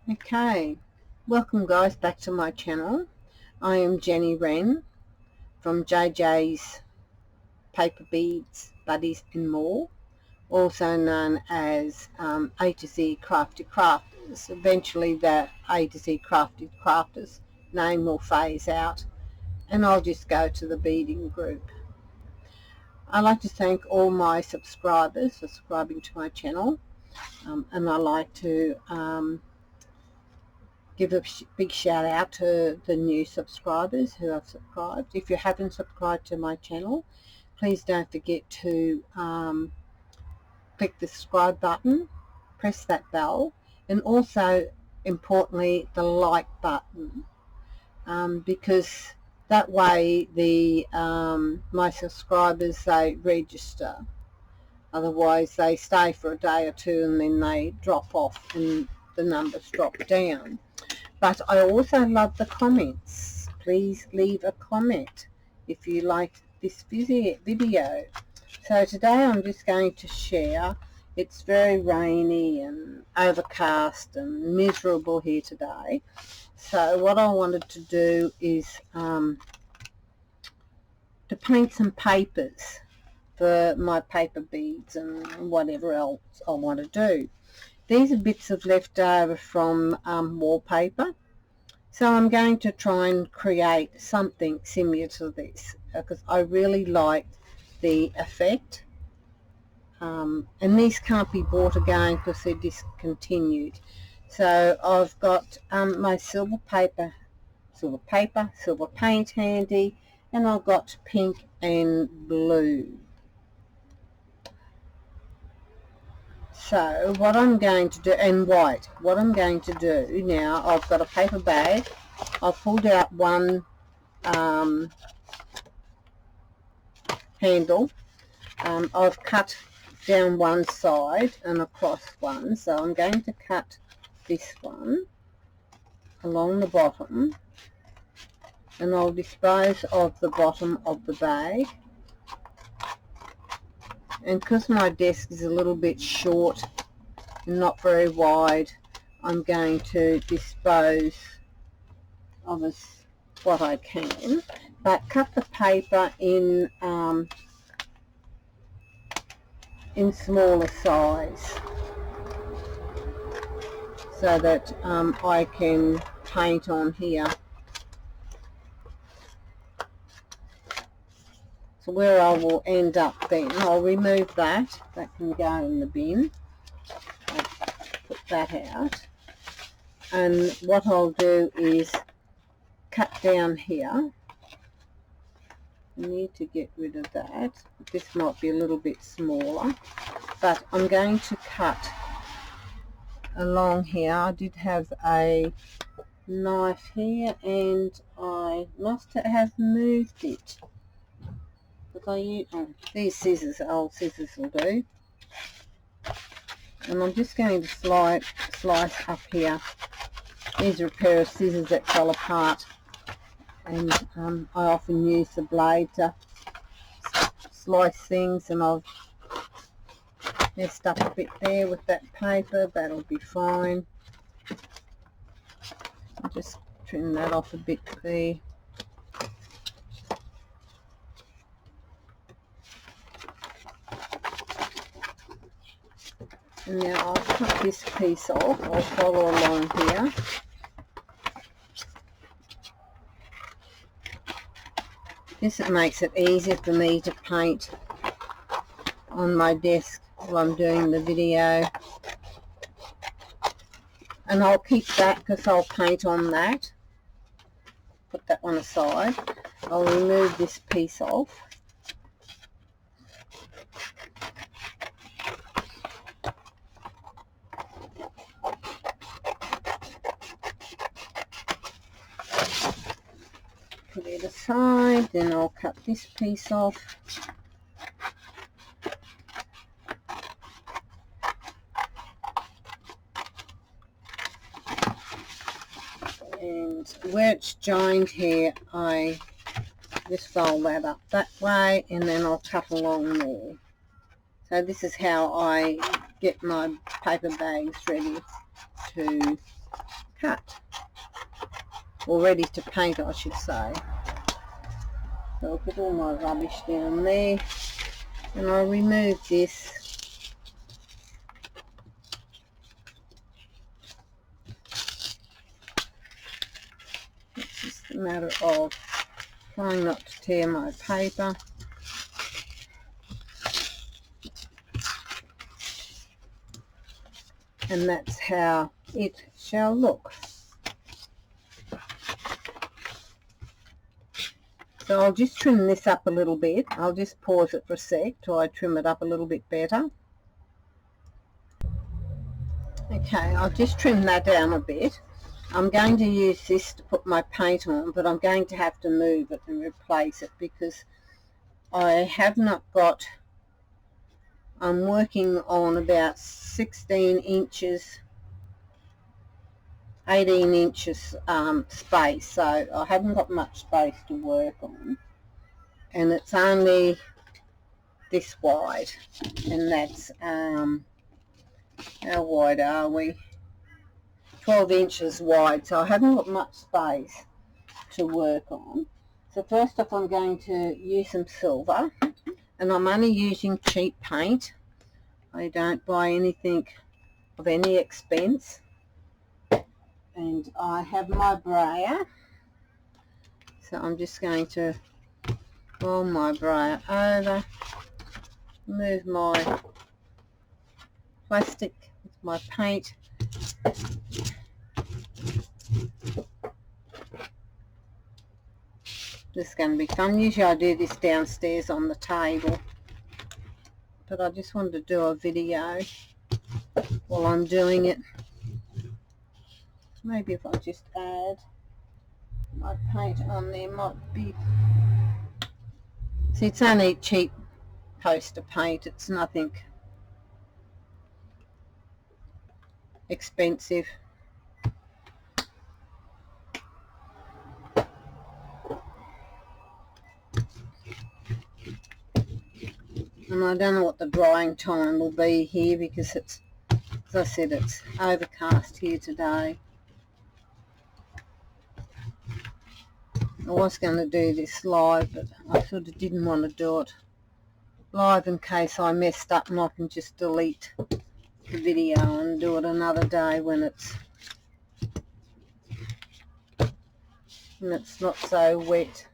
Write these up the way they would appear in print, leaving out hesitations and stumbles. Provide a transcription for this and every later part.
Okay, welcome guys back to my channel. I am Jenny Wren from JJ's Paper Beads, Buddies and More, also known as A to Z Crafty Crafters. Eventually that A to Z Crafty Crafters name will phase out and I'll just go to the beading group. I'd like to thank all my subscribers for subscribing to my channel, and I'd like to give a big shout out to the new subscribers who have subscribed. If you haven't subscribed to my channel, please don't forget to click the subscribe button, press that bell, and also importantly the like button, because that way the my subscribers, they register. Otherwise they stay for a day or two and then they drop off and the numbers drop down. But I also love the comments. Please leave a comment if you like this video. So today I'm just going to share. It's very rainy and overcast and miserable here today. So what I wanted to do is to paint some papers for my paper beads and whatever else I want to do. These are bits of leftover from wallpaper. So I'm going to try and create something similar to this because I really like the effect. And these can't be bought again because they're discontinued. So I've got my silver paint handy, and I've got pink and blue. So what I'm going to do, and white, what I'm going to do now, I've got a paper bag. I've pulled out one handle. I've cut down one side and across one, so I'm going to cut this one along the bottom, and I'll dispose of the bottom of the bag. And because my desk is a little bit short and not very wide, I'm going to dispose of what I can, but cut the paper in smaller size so that I can paint on here. So where I will end up then, I'll remove that can go in the bin. I'll put that out, and what I'll do is cut down here. I need to get rid of that. This might be a little bit smaller, but I'm going to cut along here. I did have a knife here and I must have moved it. These scissors, old scissors will do. And I'm just going to slice up here. These are a pair of scissors that fell apart, and I often use the blade to slice things, and I've messed up a bit there with that paper. That'll be fine. I'll just trim that off a bit there. And now I'll cut this piece off. I'll follow along here. This makes it easier for me to paint on my desk while I'm doing the video. And I'll keep that because I'll paint on that. Put that one aside. I'll remove this piece off. Put it aside, then I'll cut this piece off. And where it's joined here, I just fold that up that way, and then I'll cut along there. So this is how I get my paper bags ready to cut, or ready to paint I should say. So I'll put all my rubbish down there, and I'll remove this. It's just a matter of trying not to tear my paper. And that's how it shall look. So I'll just trim this up a little bit. I'll just pause it for a sec till I trim it up a little bit better. Okay, I'll just trim that down a bit. I'm going to use this to put my paint on, but I'm going to have to move it and replace it because I have not got, I'm working on about 16 inches, 18 inches space, so I haven't got much space to work on, and it's only this wide, and that's how wide are we? 12 inches wide, so I haven't got much space to work on. So first off, I'm going to use some silver, and I'm only using cheap paint. I don't buy anything of any expense. And I have my brayer, so I'm just going to roll my brayer over, move my plastic with my paint, this is going to be fun. Usually I do this downstairs on the table, but I just wanted to do a video while I'm doing it. Maybe if I just add my paint on there might be, see, it's only cheap poster paint, it's nothing expensive. And I don't know what the drying time will be here because it's, as I said, it's overcast here today. I was going to do this live, but I sort of didn't want to do it live in case I messed up, and I can just delete the video and do it another day when it's not so wet.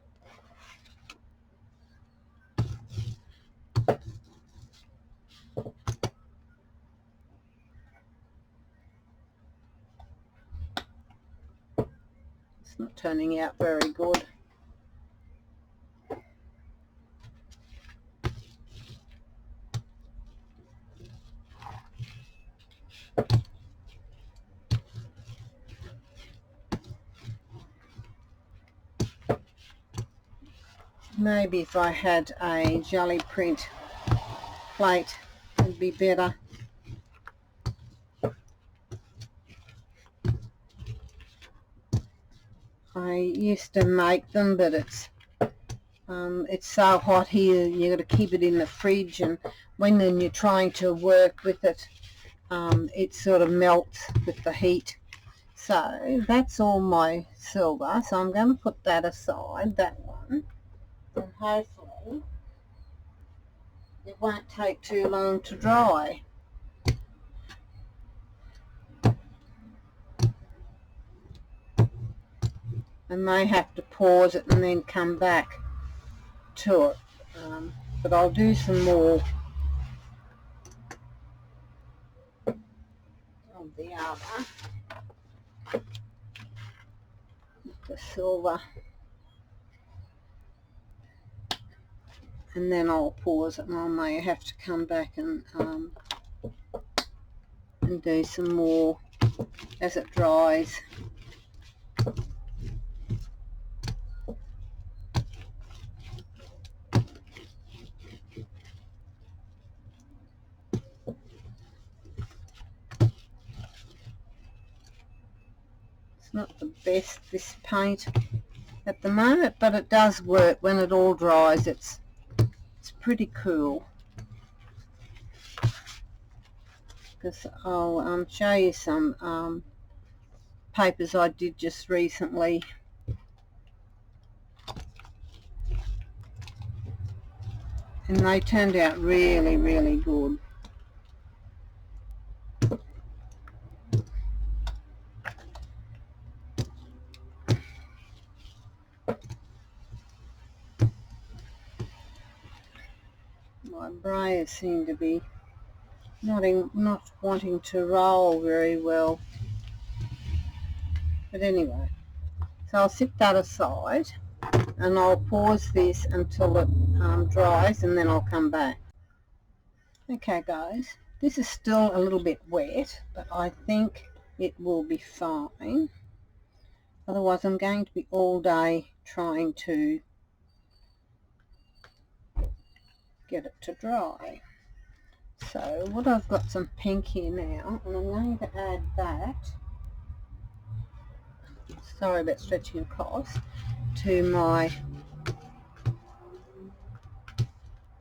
It's not turning out very good. Maybe if I had a jelly print plate it would be better. I used to make them, but it's so hot here, you got to keep it in the fridge, and when then you're trying to work with it, it sort of melts with the heat. So that's all my silver, so I'm going to put that aside, that one, and hopefully it won't take too long to dry. I may have to pause it and then come back to it, but I'll do some more of the other, the silver, and then I'll pause it, and I may have to come back and do some more as it dries. It's not the best, this paint at the moment, but it does work. When it all dries, it's pretty cool. Because I'll show you some papers I did just recently. And they turned out really, really good. My Brayer seem to be not wanting to roll very well. But anyway, so I'll sit that aside and I'll pause this until it dries, and then I'll come back. Okay guys, this is still a little bit wet, but I think it will be fine. Otherwise I'm going to be all day trying to get it to dry. So what I've got some pink here now, and I'm going to add that, sorry about stretching across, to my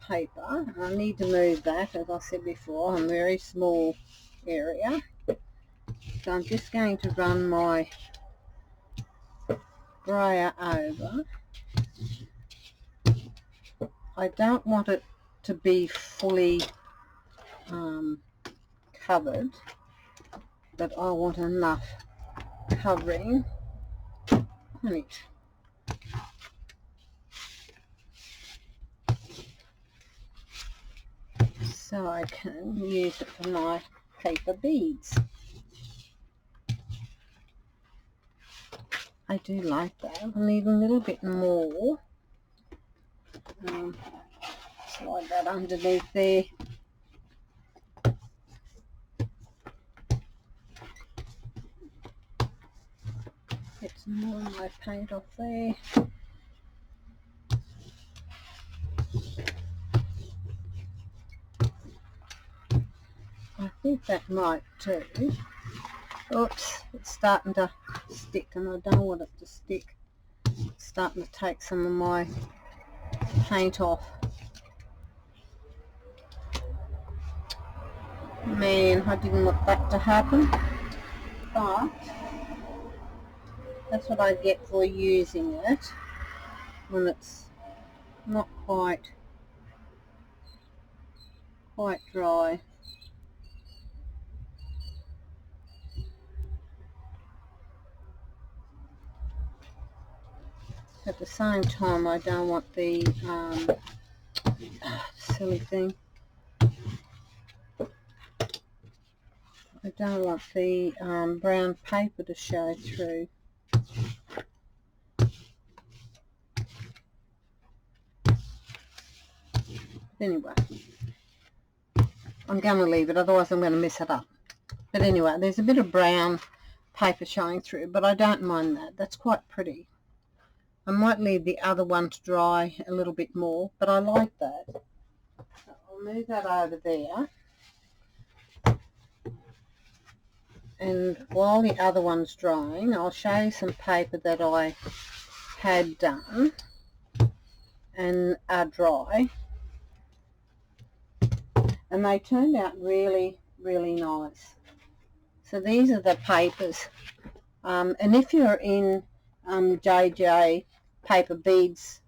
paper. I need to move that, as I said before, a very small area. So I'm just going to run my Brayer over. I don't want it to be fully covered, but I want enough covering on it. So I can use it for my paper beads. I do like that. I need a little bit more. Slide that underneath there. Get some more of my paint off there. I think that might too. Oops, it's starting to stick, and I don't want it to stick. It's starting to take some of my paint off. Man, I didn't want that to happen, but that's what I get for using it when it's not quite dry. At the same time, I don't want the silly thing. I don't want the brown paper to show through. Anyway, I'm going to leave it, otherwise I'm going to mess it up. But anyway, there's a bit of brown paper showing through, but I don't mind that. That's quite pretty. I might leave the other one to dry a little bit more, but I like that. So I'll move that over there. And while the other one's drying, I'll show you some paper that I had done and are dry. And they turned out really, really nice. So these are the papers. And if you're in JJ Paper Beads,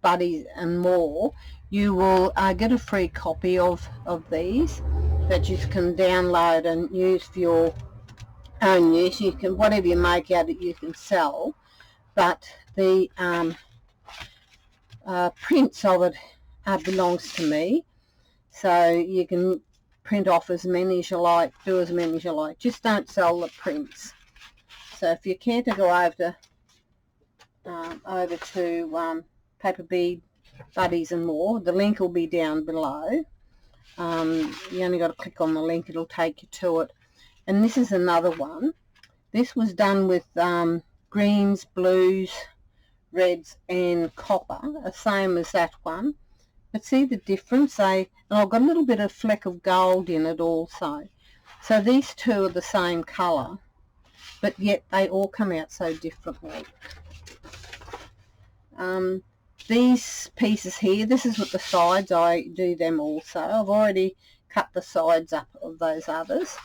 Buddies and more, you will get a free copy of these that you can download and use for your own use. You can, whatever you make out of it, you can sell, but the prints of it belongs to me, so you can print off as many as you like, do as many as you like, just don't sell the prints. So if you care to go over to Paper Bead Buddies and more, the link will be down below. You only got to click on the link, it'll take you to it. And this is another one. This was done with greens, blues, reds and copper, the same as that one. But see the difference? And I've got a little bit of fleck of gold in it also. So these two are the same colour, but yet they all come out so differently. These pieces here, this is with the sides, I do them also. I've already cut the sides up of those others.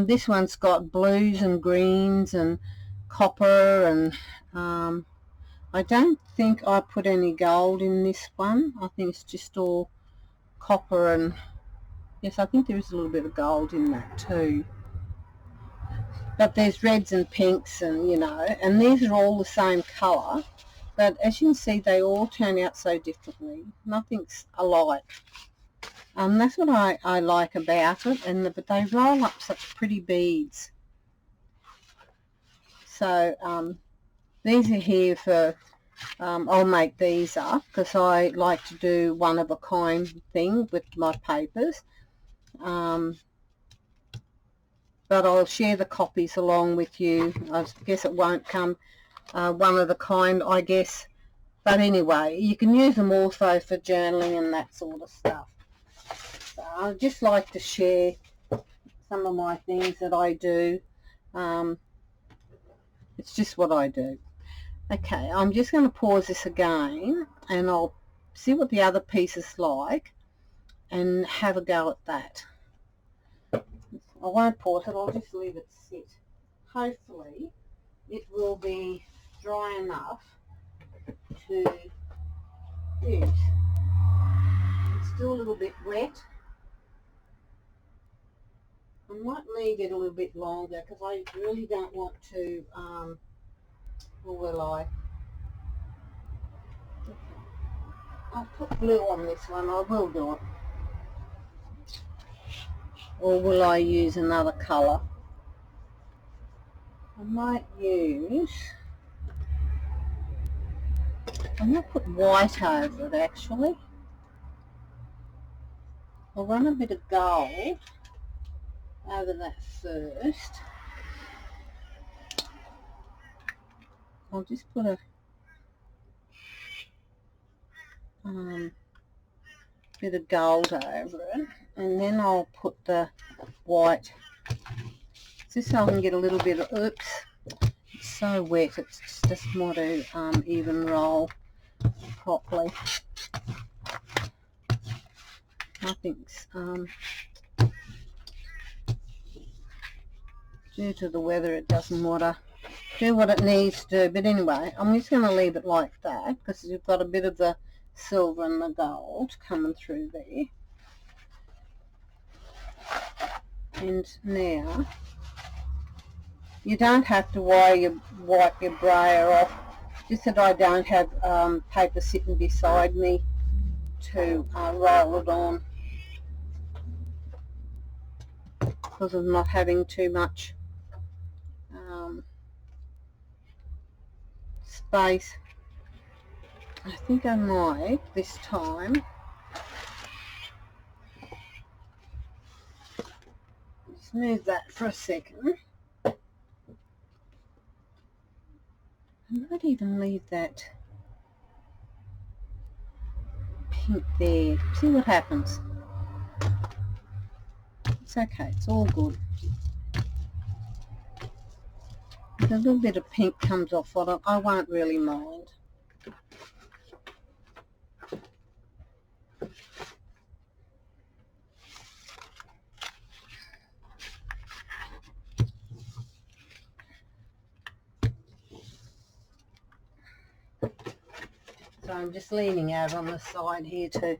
This one's got blues and greens and copper, and I don't think I put any gold in this one. I think it's just all copper, and yes, I think there is a little bit of gold in that too. But there's reds and pinks, and you know, and these are all the same colour, but as you can see, they all turn out so differently. Nothing's alike. That's what I like about it, but they roll up such pretty beads. So these are here for, I'll make these up because I like to do one of a kind thing with my papers. But I'll share the copies along with you. I guess it won't come one of the kind, I guess. But anyway, you can use them also for journaling and that sort of stuff. So I just like to share some of my things that I do. It's just what I do. Okay, I'm just going to pause this again, and I'll see what the other piece is like and have a go at that. I won't pause it, I'll just leave it sit. Hopefully it will be dry enough to use. It's still a little bit wet. I might leave it a little bit longer because I really don't want to, or will I? I'll put blue on this one, I will do it. Or will I use another colour? I might use, I'm going to put white over it actually. I'll run a bit of gold over that first. I'll just put a bit of gold over it, and then I'll put the white just so I can get a little bit of, oops, it's so wet, it just doesn't want to even roll properly. Nothing's due to the weather, it doesn't want to do what it needs to do. But anyway, I'm just going to leave it like that because you've got a bit of the silver and the gold coming through there. And now you don't have to wipe your brayer off, just that I don't have paper sitting beside me to roll it on, because of not having too much space. I think I might this time just move that for a second. I might even leave that pink there. See what happens. It's okay, it's all good. If a little bit of pink comes off on it, I won't really mind. So I'm just leaning out on the side here to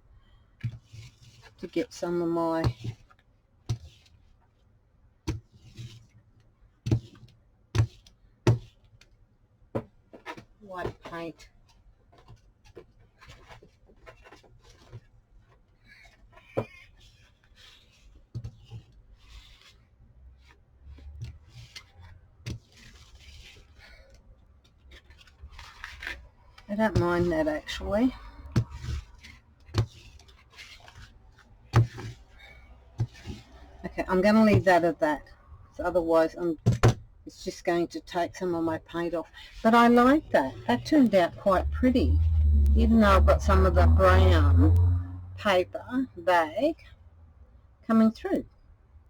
get some of my white paint. I don't mind that actually. Okay, I'm going to leave that at that, so otherwise it's just going to take some of my paint off. But I like that. That turned out quite pretty, even though I've got some of the brown paper bag coming through.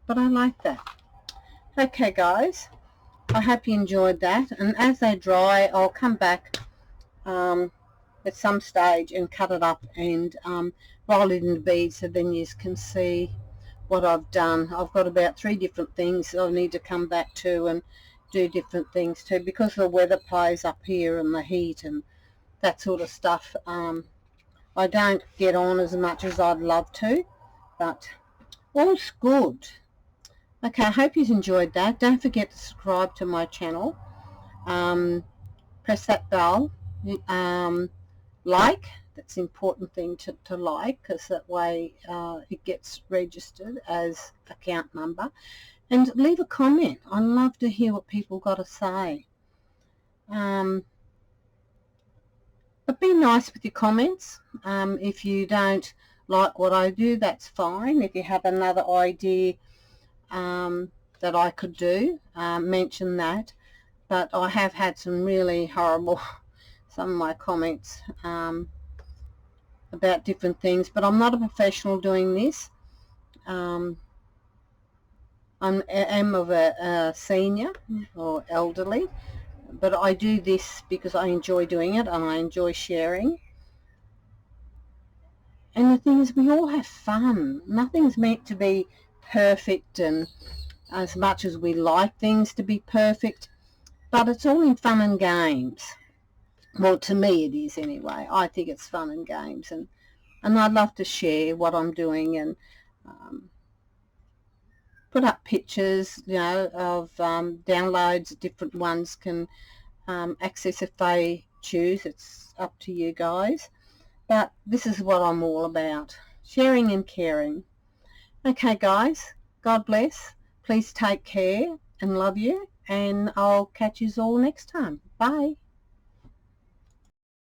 But I like that. Okay guys, I hope you enjoyed that, and as they dry I'll come back at some stage and cut it up and roll it into beads, so then you can see what I've done. I've got about 3 different things I need to come back to and do different things too, because the weather plays up here and the heat and that sort of stuff. I don't get on as much as I'd love to, but all's good. Okay, I hope you've enjoyed that. Don't forget to subscribe to my channel. Press that bell. Like, that's the important thing to like, because that way it gets registered as account number. And leave a comment. I love to hear what people got to say. But be nice with your comments. If you don't like what I do, that's fine. If you have another idea that I could do, mention that. But I have had some really horrible, some of my comments about different things. But I'm not a professional doing this. I am of a senior or elderly, but I do this because I enjoy doing it and I enjoy sharing. And the thing is, we all have fun. Nothing's meant to be perfect, and as much as we like things to be perfect, but it's all in fun and games. Well, to me it is anyway. I think it's fun and games, and I'd love to share what I'm doing and put up pictures, you know, of downloads. Different ones can access if they choose. It's up to you guys. But this is what I'm all about, sharing and caring. Okay, guys, God bless. Please take care and love you, and I'll catch you all next time. Bye.